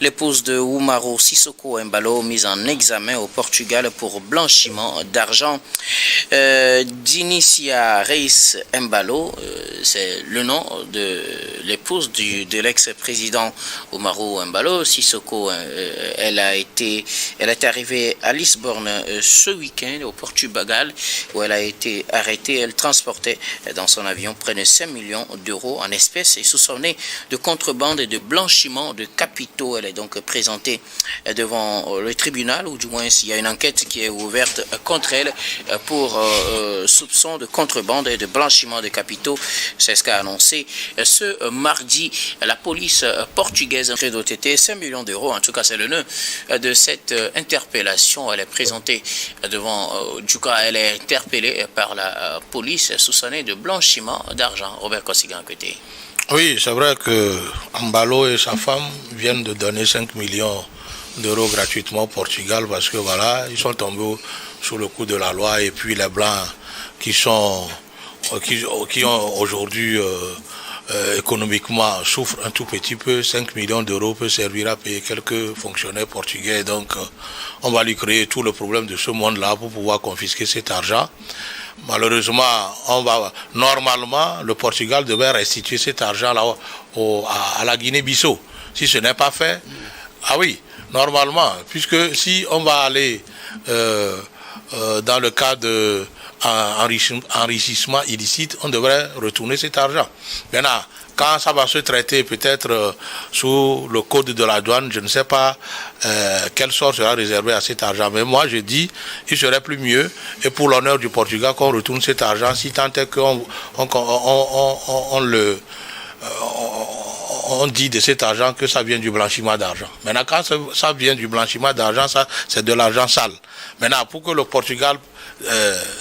L'épouse de Umaru Sissoko Embalo, mise en examen au Portugal pour blanchiment d'argent. Dinicia Reis Embalo, c'est le nom de l'épouse de l'ex-président Umaru Embalo. Sissoko, elle est arrivée à Lisbonne ce week-end au Portugal, où elle a été arrêtée. Elle transportait dans son avion près de 5 millions d'euros en espèces et soupçonnée de contrebande et de blanchiment de capitaux. Elle est donc présentée devant le tribunal, ou du moins il y a une enquête qui est ouverte contre elle pour soupçon de contrebande et de blanchiment de capitaux. C'est ce qu'a annoncé ce mardi la police portugaise. Près d'OTT, 5 millions d'euros, en tout cas c'est le nœud de cette interpellation. Elle est présentée devant, du cas elle est interpellée par la police soupçonnée de blanchiment d'argent. Robert Kossigan, côté. Oui, c'est vrai que Embalo et sa femme viennent de donner 5 millions d'euros gratuitement au Portugal parce que voilà, ils sont tombés sous le coup de la loi et puis les Blancs qui ont aujourd'hui économiquement souffrent un tout petit peu. 5 millions d'euros peut servir à payer quelques fonctionnaires portugais. Donc on va lui créer tout le problème de ce monde-là pour pouvoir confisquer cet argent. Malheureusement, normalement, le Portugal devait restituer cet argent-là à la Guinée-Bissau. Si ce n'est pas fait, ah oui, normalement, puisque si on va aller dans le cas de enrichissement illicite, on devrait retourner cet argent. Maintenant, quand ça va se traiter peut-être sous le code de la douane, je ne sais pas quel sort sera réservé à cet argent. Mais moi, je dis, il serait plus mieux, et pour l'honneur du Portugal, qu'on retourne cet argent, si tant est qu'on dit de cet argent que ça vient du blanchiment d'argent. Maintenant, quand ça vient du blanchiment d'argent, ça c'est de l'argent sale. Maintenant, pour que le Portugal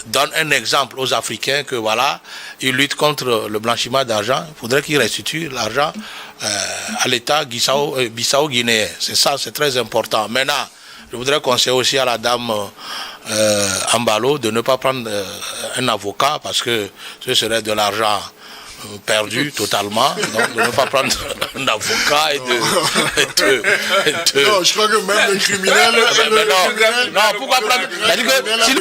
donne un exemple aux Africains que voilà, ils luttent contre le blanchiment d'argent, il faudrait qu'ils restituent l'argent à l'État bissau-guinéen. C'est ça, c'est très important. Maintenant, je voudrais conseiller aussi à la dame Embalo de ne pas prendre un avocat parce que ce serait de l'argent perdu totalement, donc de ne pas prendre un avocat et de Non, je crois que même le criminel... non, pourquoi prendre... Si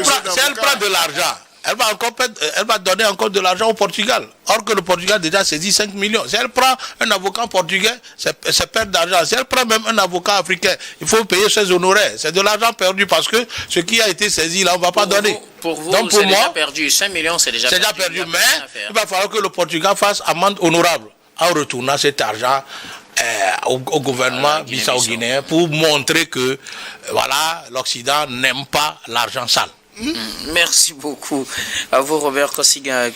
elle prend de l'argent, elle va donner encore de l'argent au Portugal. Or que le Portugal déjà saisit 5 millions. Si elle prend un avocat portugais, c'est perte d'argent. Si elle prend même un avocat africain, il faut payer ses honoraires. C'est de l'argent perdu parce que ce qui a été saisi là, on ne va pas donner. Pour vous, donc pour moi, déjà perdu. 5 millions, c'est déjà perdu. Mais il va falloir que le Portugal fasse amende honorable en retournant cet argent au gouvernement bissau-guinéen pour montrer que voilà, l'Occident n'aime pas l'argent sale. Merci beaucoup à vous, Robert Kossigan.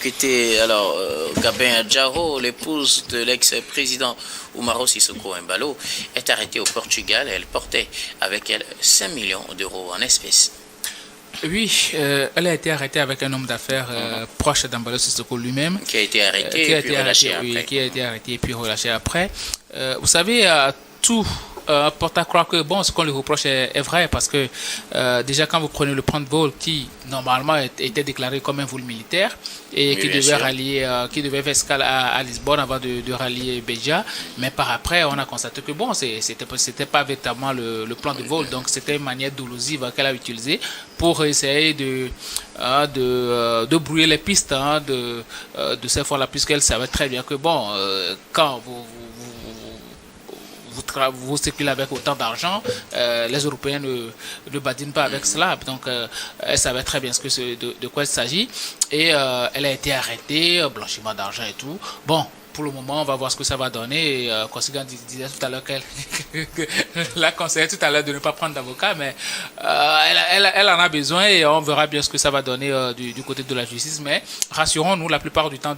Alors, Gabin Adjaro, l'épouse de l'ex-président Umaru Sissoko Embalo, est arrêtée au Portugal. Elle portait avec elle 5 millions d'euros en espèces. Oui, elle a été arrêtée avec un homme d'affaires proche d'Embalo Sissoko lui-même. Qui a été arrêté et puis relâché après. Oui, qui a été arrêté et puis relâché après. Vous savez, tout porte à croire que bon, ce qu'on lui reproche est vrai parce que déjà quand vous prenez le plan de vol qui normalement était déclaré comme un vol militaire et qui devait rallier, qui devait faire escale à Lisbonne avant de rallier Beja, mais par après on a constaté que bon, c'était pas véritablement le plan de vol, donc c'était une manière dolosive qu'elle a utilisée pour essayer de brouiller les pistes de cette fois-là, puisqu'elle savait très bien que bon, quand vous circulez avec autant d'argent, les Européens ne badinent pas avec cela. Donc, elle savait très bien de quoi il s'agit. Et elle a été arrêtée, blanchiment d'argent et tout. Bon, pour le moment, on va voir ce que ça va donner. Kossigan disait tout à l'heure qu'elle l'a conseillé tout à l'heure de ne pas prendre d'avocat, mais elle en a besoin et on verra bien ce que ça va donner du côté de la justice. Mais rassurons-nous, la plupart du temps,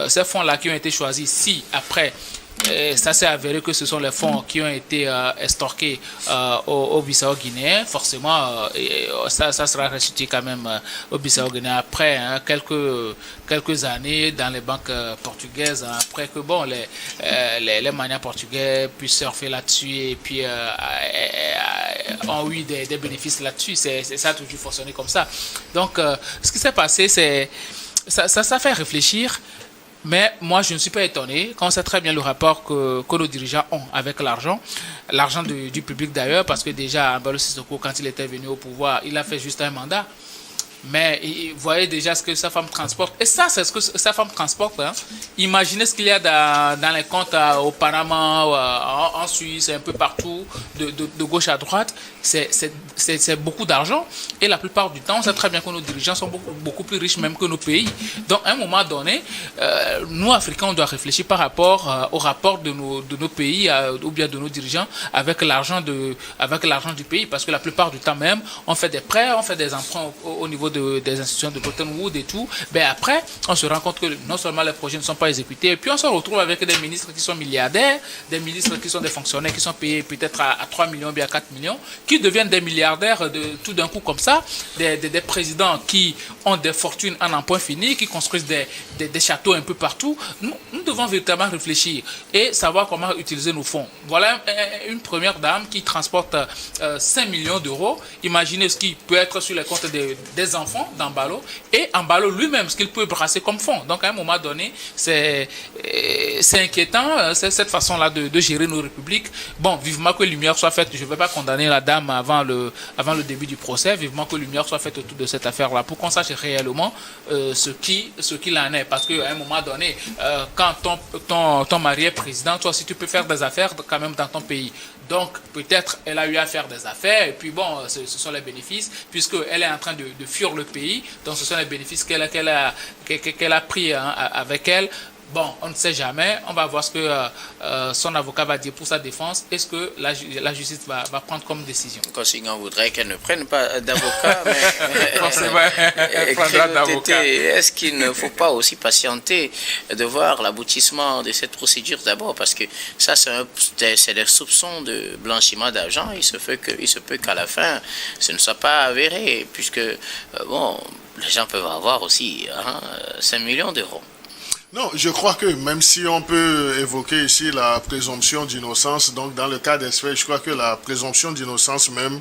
ces fonds-là qui ont été choisis, si après... ça s'est avéré que ce sont les fonds qui ont été estorqués au Bissau-Guinéen. Forcément, ça sera restitué quand même au Bissau-Guinéen après quelques années dans les banques portugaises. Après que bon, les manières portugais puissent surfer là-dessus et puis ont eu des bénéfices là-dessus. Ça a toujours fonctionné comme ça. Donc, ce qui s'est passé, ça fait réfléchir. Mais moi, je ne suis pas étonné quand on sait très bien le rapport que nos dirigeants ont avec l'argent du public d'ailleurs, parce que déjà, Embalo Sissoko, quand il était venu au pouvoir, il a fait juste un mandat. Mais vous voyez déjà ce que sa femme transporte. Et ça, c'est ce que sa femme transporte. Hein. Imaginez ce qu'il y a dans les comptes au Panama, en Suisse, un peu partout, de gauche à droite. C'est beaucoup d'argent. Et la plupart du temps, on sait très bien que nos dirigeants sont beaucoup plus riches même que nos pays. Donc, à un moment donné, nous, Africains, on doit réfléchir par rapport au rapport de nos pays ou bien de nos dirigeants avec l'argent du pays. Parce que la plupart du temps même, on fait des prêts, on fait des emprunts au niveau des institutions de Bretton Woods et tout, ben après, on se rend compte que non seulement les projets ne sont pas exécutés, et puis on se retrouve avec des ministres qui sont milliardaires, des ministres qui sont des fonctionnaires qui sont payés peut-être à 3 millions, bien à 4 millions, qui deviennent des milliardaires tout d'un coup comme ça, des présidents qui ont des fortunes en un point fini, qui construisent des châteaux un peu partout. Nous devons véritablement réfléchir et savoir comment utiliser nos fonds. Voilà une première dame qui transporte 5 millions d'euros. Imaginez ce qui peut être sur les comptes des enfants d'Embalo et Embalo lui-même, ce qu'il peut brasser comme fonds. Donc à un moment donné, c'est inquiétant, cette façon-là de gérer nos républiques. Bon, vivement que lumière soit faite. Je ne vais pas condamner la dame avant le début du procès. Vivement que lumière soit faite autour de cette affaire-là pour qu'on sache réellement ce qu'il en est. Parce qu'à un moment donné, quand ton mari est président, toi aussi tu peux faire des affaires quand même dans ton pays. Donc, peut-être, elle a eu à faire des affaires, et puis bon, ce sont les bénéfices, puisqu'elle est en train de fuir le pays, donc ce sont les bénéfices qu'elle a pris avec elle. Bon, on ne sait jamais. On va voir ce que son avocat va dire pour sa défense. Est-ce que la justice va prendre comme décision? Consignant voudrait qu'elle ne prenne pas d'avocat, mais forcément, elle prendra d'avocat. Est-ce qu'il ne faut pas aussi patienter de voir l'aboutissement de cette procédure d'abord? Parce que ça, c'est des soupçons de blanchiment d'argent. Il se peut qu'à la fin, ce ne soit pas avéré, puisque, bon, les gens peuvent avoir aussi 5 millions d'euros. Non, je crois que même si on peut évoquer ici la présomption d'innocence, donc dans le cas des faits, je crois que la présomption d'innocence même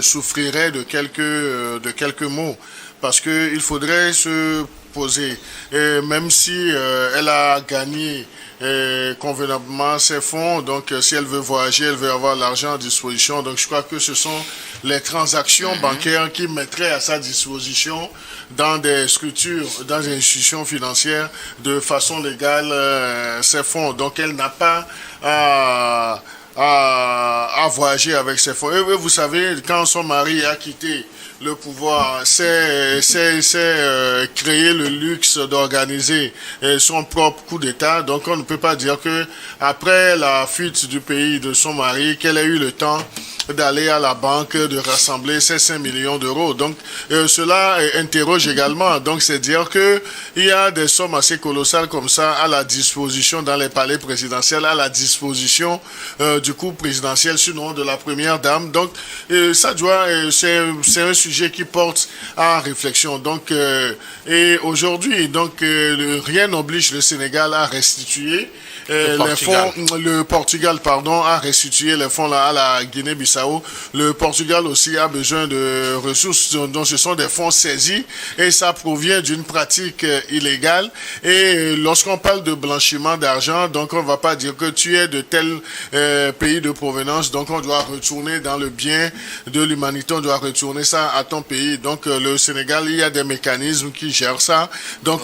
souffrirait de quelques mots, parce que il faudrait se poser, même si elle a gagné convenablement ses fonds, donc si elle veut voyager, elle veut avoir l'argent à disposition, donc je crois que ce sont les transactions bancaires qui mettraient à sa disposition dans des structures, dans des institutions financières de façon légale ses fonds. Donc elle n'a pas à voyager avec ses fonds. Et vous savez, quand son mari a quitté le pouvoir, c'est créer le luxe d'organiser son propre coup d'État. Donc on ne peut pas dire que après la fuite du pays de son mari, qu'elle ait eu le temps d'aller à la banque, de rassembler ces 5 millions d'euros. Donc cela interroge également. Donc c'est dire que il y a des sommes assez colossales comme ça à la disposition dans les palais présidentiels, à la disposition du coup présidentiel, sinon de la première dame. Donc ça doit, c'est un sujet qui porte à réflexion. Donc et aujourd'hui, donc rien n'oblige le Sénégal à restituer le Portugal, a restitué les fonds là à la Guinée-Bissau. Le Portugal aussi a besoin de ressources, donc ce sont des fonds saisis et ça provient d'une pratique illégale. Et lorsqu'on parle de blanchiment d'argent, donc on ne va pas dire que tu es de tel pays de provenance, donc on doit retourner dans le bien de l'humanité, on doit retourner ça à ton pays. Donc le Sénégal, il y a des mécanismes qui gèrent ça. Donc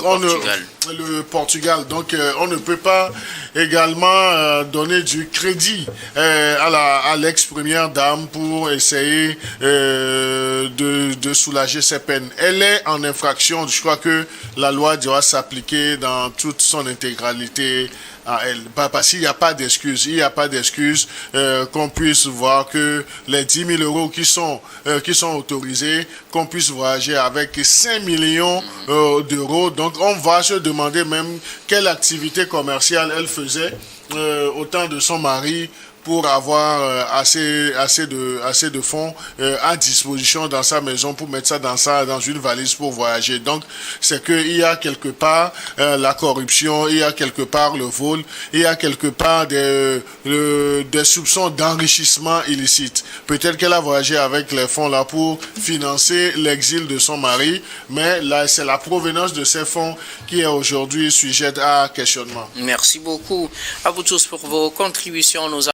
le Portugal, donc on ne peut pas également donner du crédit à l'ex-première dame pour essayer de soulager ses peines. Elle est en infraction. Je crois que la loi doit s'appliquer dans toute son intégralité à elle. Parce qu'il n'y a pas d'excuse. Il n'y a pas d'excuse qu'on puisse voir que les 10 000 euros qui sont autorisés, qu'on puisse voyager avec 5 millions d'euros. Donc on va se demander même quelle activité commerciale elle faisait au temps de son mari pour avoir assez de fonds à disposition dans sa maison pour mettre ça dans une valise pour voyager. Donc, c'est qu'il y a quelque part la corruption, il y a quelque part le vol, il y a quelque part des soupçons d'enrichissement illicite. Peut-être qu'elle a voyagé avec les fonds là pour financer l'exil de son mari, mais là, c'est la provenance de ces fonds qui est aujourd'hui sujette à questionnement. Merci beaucoup à vous tous pour vos contributions. Nous